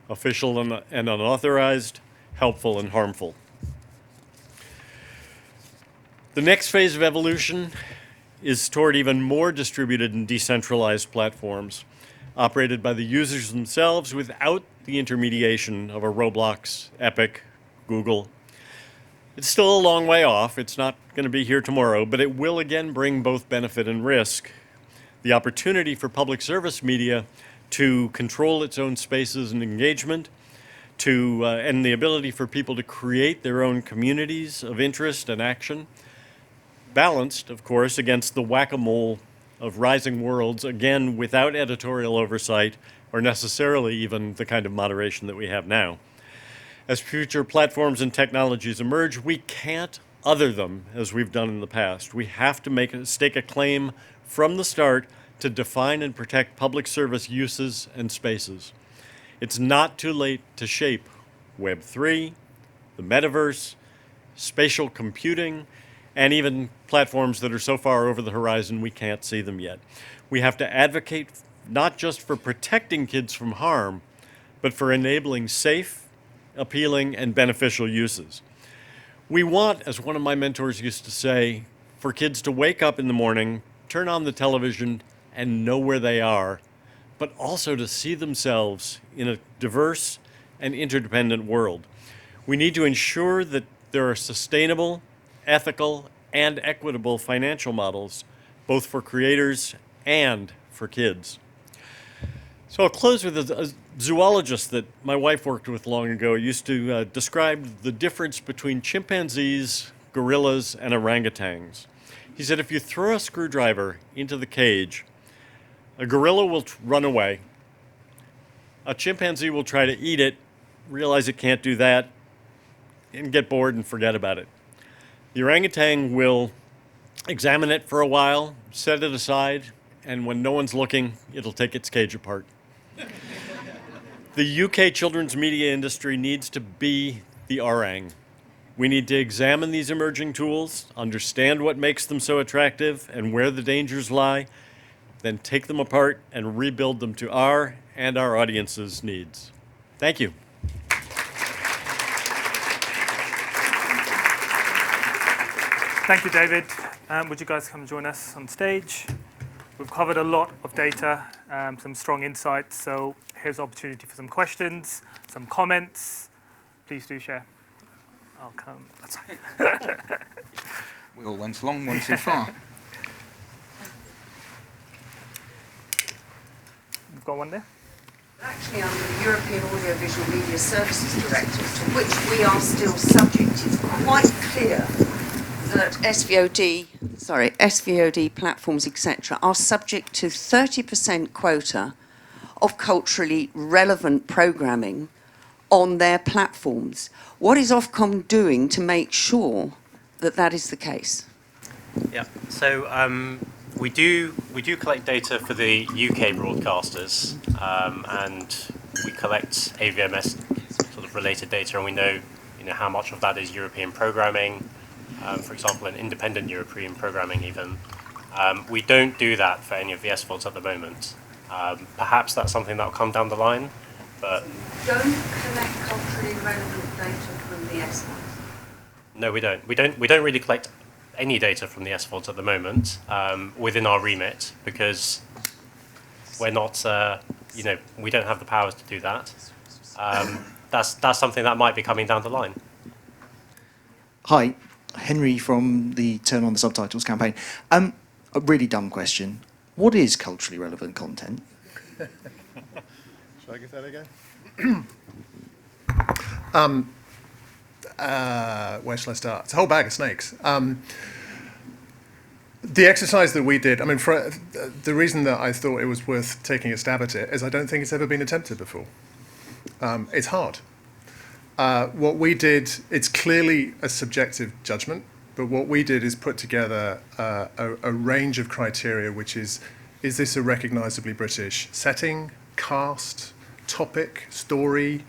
official and unauthorized, helpful and harmful. The next phase of evolution is toward even more distributed and decentralized platforms, operated by the users themselves without the intermediation of a Roblox, Epic, Google. It's still a long way off. It's not going to be here tomorrow, but it will again bring both benefit and risk. The opportunity for public service media to control its own spaces and engagement, and the ability for people to create their own communities of interest and action, balanced, of course, against the whack-a-mole of rising worlds, again, without editorial oversight or necessarily even the kind of moderation that we have now. As future platforms and technologies emerge, we can't other them as we've done in the past. We have to stake a claim from the start to define and protect public service uses and spaces. It's not too late to shape Web3, the metaverse, spatial computing, and even platforms that are so far over the horizon we can't see them yet. We have to advocate not just for protecting kids from harm, but for enabling safe, appealing, and beneficial uses. We want, as one of my mentors used to say, for kids to wake up in the morning, turn on the television, and know where they are, but also to see themselves in a diverse and interdependent world. We need to ensure that there are sustainable, ethical, and equitable financial models, both for creators and for kids. So I'll close with a zoologist that my wife worked with long ago used to describe the difference between chimpanzees, gorillas, and orangutans. He said if you throw a screwdriver into the cage, a gorilla will run away. A chimpanzee will try to eat it, realize it can't do that, and get bored and forget about it. The orangutan will examine it for a while, set it aside, and when no one's looking, it'll take its cage apart. The UK children's media industry needs to be the orang. We need to examine these emerging tools, understand what makes them so attractive and where the dangers lie, then take them apart and rebuild them to our and our audience's needs. Thank you. Thank you, David. Would you guys come join us on stage? We've covered a lot of data, some strong insights, so here's an opportunity for some questions, some comments. Please do share. I'll come. We all went along one too far. We've got one there. Actually, under the European Audiovisual Media Services Directive, to which we are still subject, it's quite clear that SVOD platforms, etc., are subject to 30% quota of culturally relevant programming on their platforms. What is Ofcom doing to make sure that that is the case? Yeah, so we do collect data for the UK broadcasters, and we collect AVMS sort of related data, and we know how much of that is European programming, for example, an independent European programming even. We don't do that for any of the SVODs at the moment. Perhaps that's something that will come down the line, but don't collect culturally relevant data from the SVODs. No, we don't. We don't really collect any data from the SVODs at the moment within our remit because we're not, we don't have the powers to do that. That's something that might be coming down the line. Hi, Henry from the Turn on the Subtitles campaign. A really dumb question. What is culturally relevant content? Shall I give that a go? Where shall I start? It's a whole bag of snakes. The exercise that we did, I mean, the reason that I thought it was worth taking a stab at it is I don't think it's ever been attempted before. It's hard. What we did, it's clearly a subjective judgment, but what we did is put together a range of criteria, which is this a recognisably British setting, cast, topic, story,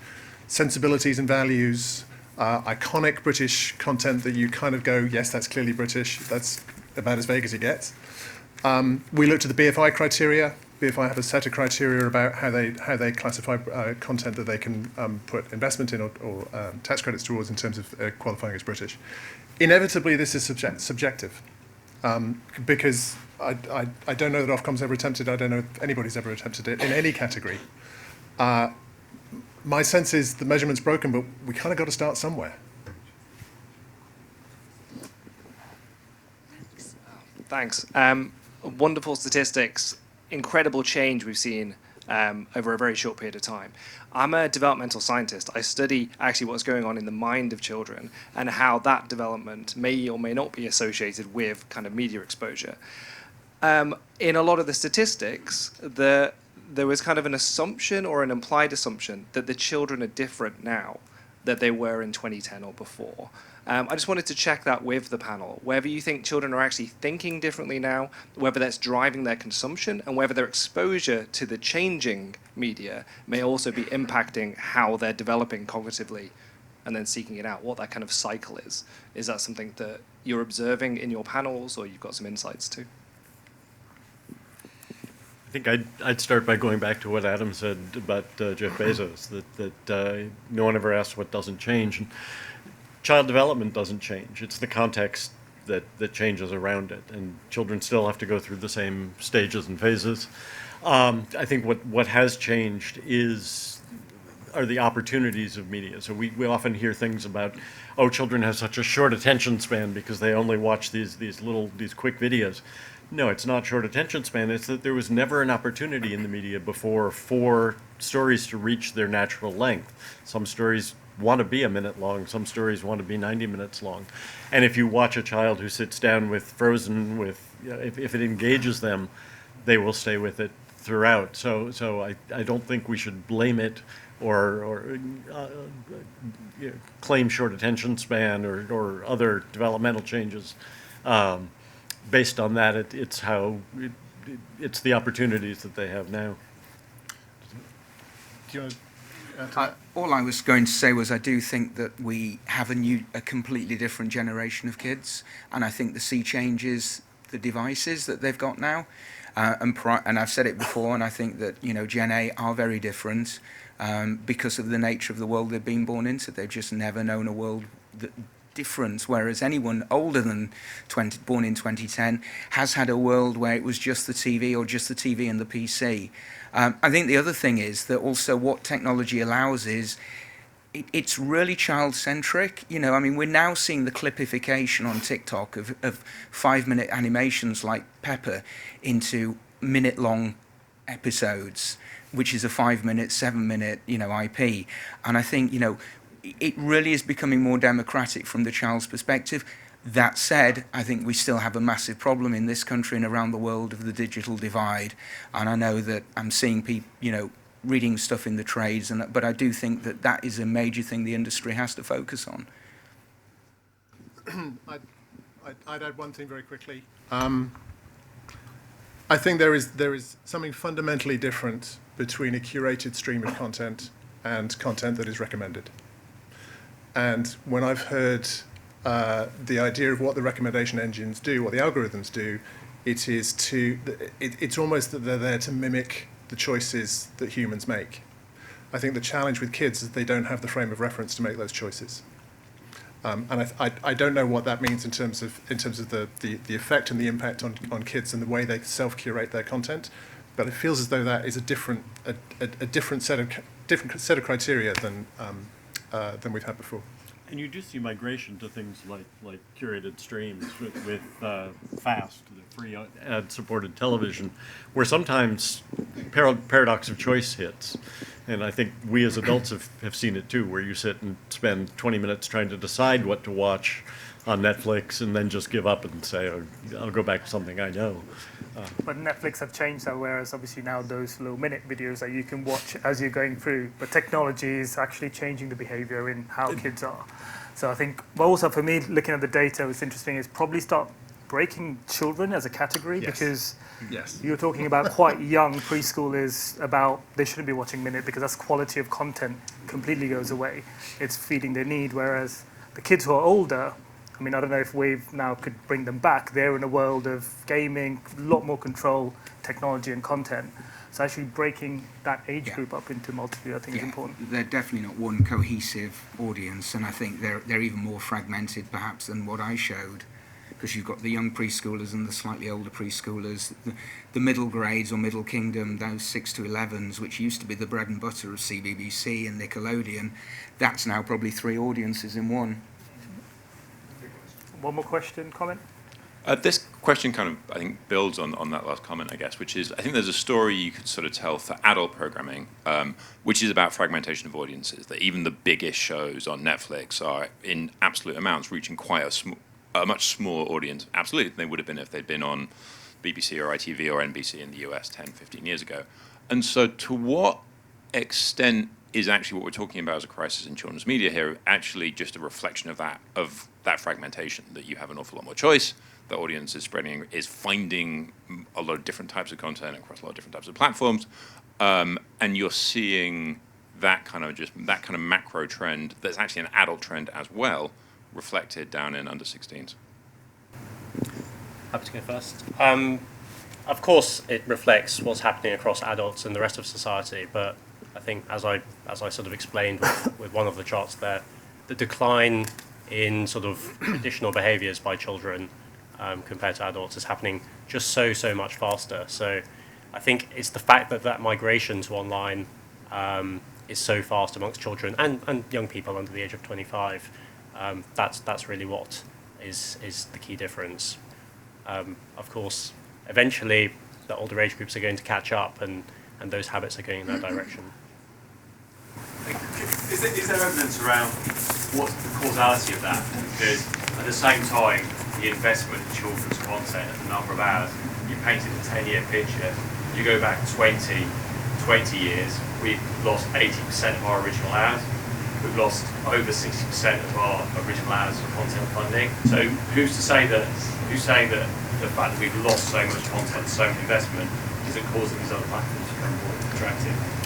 sensibilities and values, iconic British content that you kind of go, yes, that's clearly British, that's about as vague as it gets. We looked at the BFI criteria. BFI have a set of criteria about how they classify content that they can put investment in or tax credits towards in terms of qualifying as British. Inevitably, this is subjective because I don't know that Ofcom's ever attempted. I don't know if anybody's ever attempted it in any category. My sense is the measurement's broken, but we kind of got to start somewhere. Thanks. Wonderful statistics, incredible change we've seen over a very short period of time. I'm a developmental scientist. I study actually what's going on in the mind of children and how that development may or may not be associated with kind of media exposure. In a lot of the statistics, there was kind of an assumption or an implied assumption that the children are different now than they were in 2010 or before. I just wanted to check that with the panel, whether you think children are actually thinking differently now, whether that's driving their consumption, and whether their exposure to the changing media may also be impacting how they're developing cognitively and then seeking it out, what that kind of cycle is. Is that something that you're observing in your panels, or you've got some insights to? I think I'd start by going back to what Adam said about Jeff Bezos, that no one ever asks what doesn't change. And child development doesn't change. It's the context that changes around it, and children still have to go through the same stages and phases. I think what has changed are the opportunities of media. So we often hear things about, oh, children have such a short attention span because they only watch these quick videos. No, it's not short attention span. It's that there was never an opportunity in the media before for stories to reach their natural length. Some stories want to be a minute long. Some stories want to be 90 minutes long. And if you watch a child who sits down with Frozen, if it engages them, they will stay with it throughout. So I don't think we should blame it or claim short attention span or other developmental changes. Based on that, it's the opportunities that they have now. Do you want to add to that? All I was going to say was I do think that we have a completely different generation of kids, and I think the sea change is the devices that they've got now. And I've said it before, and I think that Gen A are very different because of the nature of the world they've been born into. They've just never known a world different, whereas anyone older than born in 2010 has had a world where it was just the TV or just the TV and the PC. I think the other thing is that also what technology allows is it's really child-centric. I mean, we're now seeing the clipification on TikTok of 5-minute animations like Pepper into minute-long episodes, which is a 5-minute, 7-minute, IP. And I think, it really is becoming more democratic from the child's perspective. That said, I think we still have a massive problem in this country and around the world of the digital divide. And I know that I'm seeing people, reading stuff in the trades, but I do think that is a major thing the industry has to focus on. I'd add one thing very quickly. I think there is something fundamentally different between a curated stream of content and content that is recommended. And when I've heard the idea of what the recommendation engines do, what the algorithms do, it's almost that they're there to mimic the choices that humans make. I think the challenge with kids is they don't have the frame of reference to make those choices. And I don't know what that means in terms of the effect and the impact on kids and the way they self-curate their content, but it feels as though that is a different set of criteria than we've had before. And you do see migration to things like curated streams with FAST, the free ad-supported television, where sometimes paradox of choice hits. And I think we as adults have seen it too, where you sit and spend 20 minutes trying to decide what to watch on Netflix and then just give up and say, oh, I'll go back to something I know. But Netflix have changed that, whereas obviously now those little minute videos that you can watch as you're going through, but technology is actually changing the behavior in how kids are. So I think, well, also for me, looking at the data, what's interesting is probably start breaking children as a category, because you're talking about quite young preschoolers about they shouldn't be watching minute because that's quality of content completely goes away. It's feeding their need, whereas the kids who are older, I mean, I don't know if we now could bring them back. They're in a world of gaming, a lot more control, technology and content. So actually breaking that age group up into multiple, I think is important. They're definitely not one cohesive audience, and I think they're even more fragmented perhaps than what I showed, because you've got the young preschoolers and the slightly older preschoolers, the middle grades or middle kingdom, those 6 to 11s, which used to be the bread and butter of CBBC and Nickelodeon. That's now probably 3 audiences in one. One more question, comment? This question kind of, I think, builds on that last comment, I guess, which is, I think there's a story you could sort of tell for adult programming, which is about fragmentation of audiences, that even the biggest shows on Netflix are, in absolute amounts, reaching quite a much smaller audience, absolutely, than they would have been if they'd been on BBC or ITV or NBC in the US 10, 15 years ago. And so to what extent is actually what we're talking about as a crisis in children's media here actually just a reflection of that fragmentation, that you have an awful lot more choice, the audience is finding a lot of different types of content across a lot of different types of platforms, and you're seeing that kind of macro trend that's actually an adult trend as well, reflected down in under 16s. Happy to go first. Of course, it reflects what's happening across adults and the rest of society, but I think, as I sort of explained with one of the charts there, the decline in sort of traditional behaviours by children compared to adults is happening just so much faster. So I think it's the fact that migration to online is so fast amongst children and young people under the age of 25. That's really what is the key difference. Of course, eventually the older age groups are going to catch up, and those habits are going in that direction. Is there evidence around what's the causality of that? Because at the same time, the investment in children's content and the number of hours, you painted a 10-year picture, you go back 20 years, we've lost 80% of our original hours. We've lost over 60% of our original hours of content funding. So who's saying that the fact that we've lost so much content, so much investment, isn't causing these other platforms to become more attractive?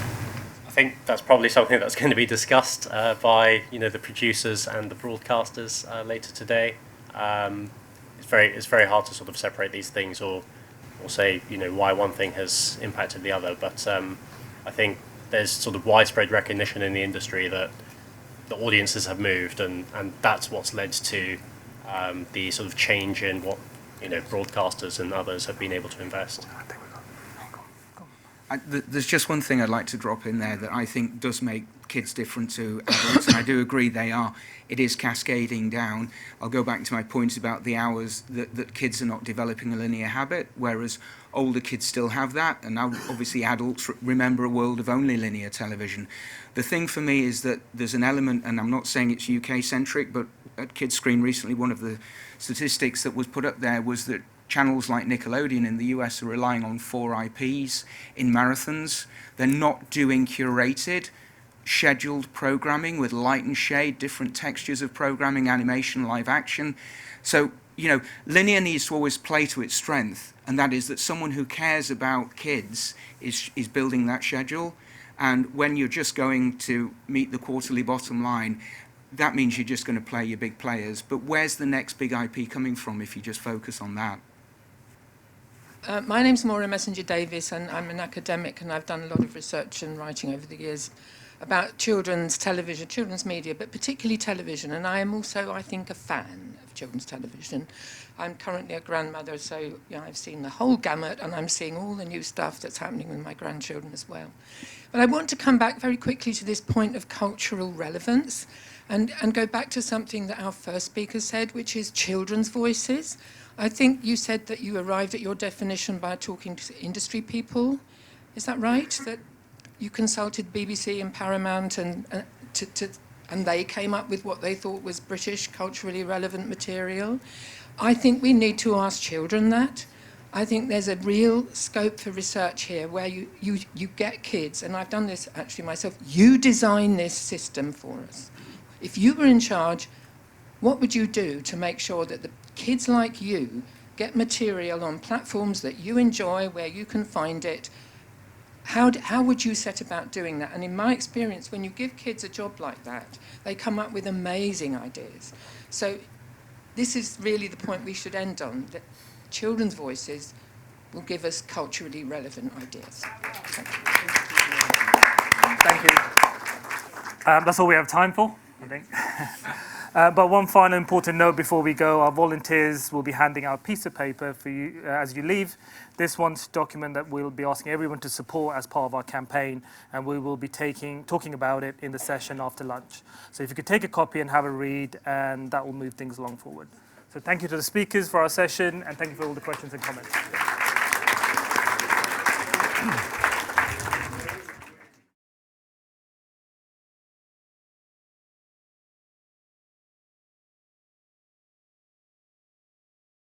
I think that's probably something that's going to be discussed by the producers and the broadcasters later today. It's very hard to sort of separate these things or say why one thing has impacted the other. But I think there's sort of widespread recognition in the industry that the audiences have moved, and that's what's led to the sort of change in what broadcasters and others have been able to invest. There's just one thing I'd like to drop in there that I think does make kids different to adults, and I do agree they are. It is cascading down. I'll go back to my point about the hours that kids are not developing a linear habit, whereas older kids still have that, and now obviously adults remember a world of only linear television. The thing for me is that there's an element, and I'm not saying it's UK-centric, but at Kids Screen recently, one of the statistics that was put up there was that channels like Nickelodeon in the US are relying on 4 IPs in marathons. They're not doing curated, scheduled programming with light and shade, different textures of programming, animation, live action. So, linear needs to always play to its strength, and that is that someone who cares about kids is building that schedule. And when you're just going to meet the quarterly bottom line, that means you're just going to play your big players. But where's the next big IP coming from if you just focus on that? My name's Maura Messenger-Davis, and I'm an academic, and I've done a lot of research and writing over the years about children's television, children's media, but particularly television. And I am also, I think, a fan of children's television. I'm currently a grandmother, so I've seen the whole gamut, and I'm seeing all the new stuff that's happening with my grandchildren as well. But I want to come back very quickly to this point of cultural relevance. and go back to something that our first speaker said, which is children's voices. I think you said that you arrived at your definition by talking to industry people. Is that right? That you consulted BBC and Paramount and they came up with what they thought was British culturally relevant material? I think we need to ask children that. I think there's a real scope for research here where you get kids, and I've done this actually myself, you design this system for us. If you were in charge, what would you do to make sure that the kids like you get material on platforms that you enjoy, where you can find it? How would you set about doing that? And in my experience, when you give kids a job like that, they come up with amazing ideas. So this is really the point we should end on, that children's voices will give us culturally relevant ideas. Thank you. That's all we have time for, I think. But one final important note before we go, our volunteers will be handing out a piece of paper for you as you leave. This one's a document that we'll be asking everyone to support as part of our campaign, and we will be talking about it in the session after lunch. So if you could take a copy and have a read, and that will move things along forward. So thank you to the speakers for our session, and thank you for all the questions and comments.